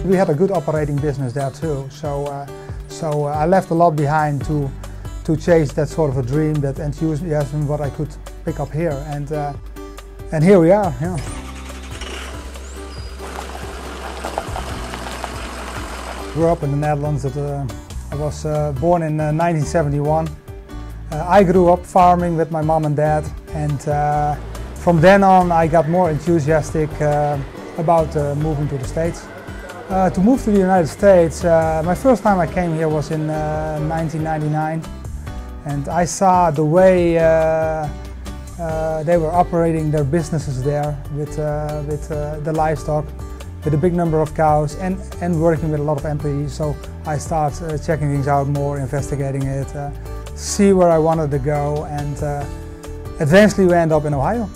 We had a good operating business there too, so I left a lot behind to chase that sort of a dream, that enthusiasm, what I could pick up here, and here we are. Yeah. Grew up in the Netherlands. I was born in 1971. I grew up farming with my mom and dad, and from then on I got more enthusiastic about moving to the States. To move to the United States, my first time I came here was in 1999, and I saw the way they were operating their businesses there with the livestock, with a big number of cows, and working with a lot of employees. So I started checking things out more, investigating it, see where I wanted to go, and eventually we end up in Ohio.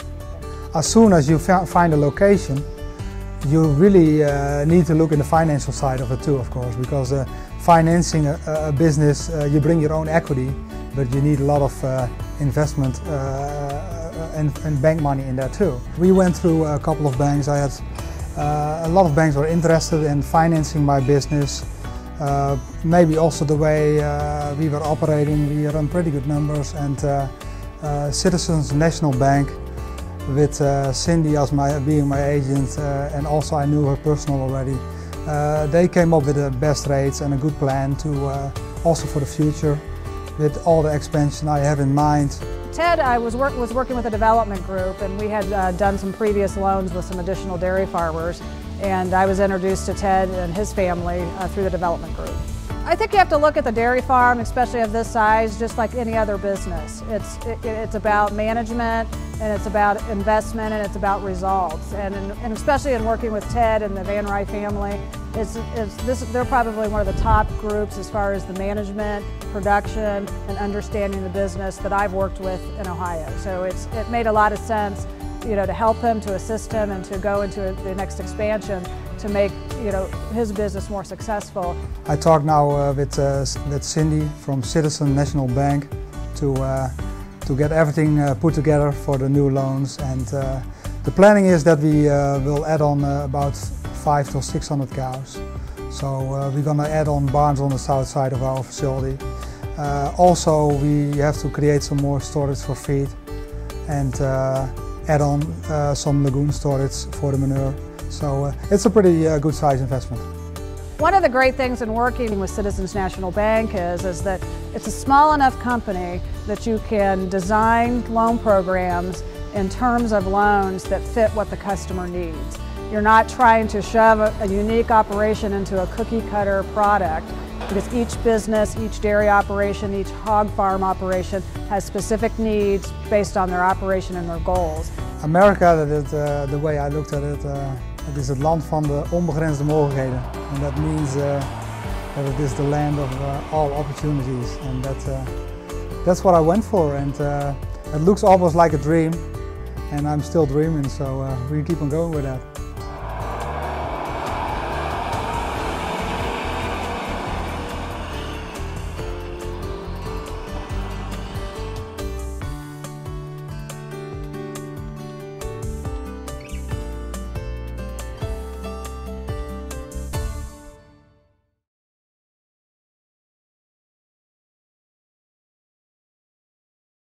As soon as you find a location, you really need to look in the financial side of it too, of course, because financing a business, you bring your own equity, but you need a lot of investment and bank money in there too. We went through a couple of banks. I had a lot of banks were interested in financing my business. Maybe also the way we were operating, we run pretty good numbers, and Citizens National Bank, with Cindy as being my agent, and also I knew her personal already. They came up with the best rates and a good plan to also for the future, with all the expansion I have in mind. Ted, I was working with a development group, and we had done some previous loans with some additional dairy farmers, and I was introduced to Ted and his family through the development group. I think you have to look at the dairy farm, especially of this size, just like any other business. It's about management, and it's about investment, and it's about results. And especially in working with Ted and the VanRaay family, they're probably one of the top groups as far as the management, production, and understanding the business that I've worked with in Ohio. So it made a lot of sense, you know, to help him, to assist him, and to go into the next expansion to make, you know, his business more successful. I talked now with Cindy from Citizens National Bank to get everything put together for the new loans, and the planning is that we will add on about 500 to 600 cows. So we're going to add on barns on the south side of our facility. Also, we have to create some more storage for feed, and add on some lagoon storage for the manure. So it's a pretty good size investment. One of the great things in working with Citizens National Bank is that it's a small enough company that you can design loan programs in terms of loans that fit what the customer needs. You're not trying to shove a unique operation into a cookie cutter product, because each business, each dairy operation, each hog farm operation has specific needs based on their operation and their goals. Amerika, the way I looked at it, het is het land van de onbegrensde mogelijkheden. And that means that it is the land of all opportunities. And that's what I went for. And it looks almost like a dream. And I'm still dreaming, so we keep on going with that.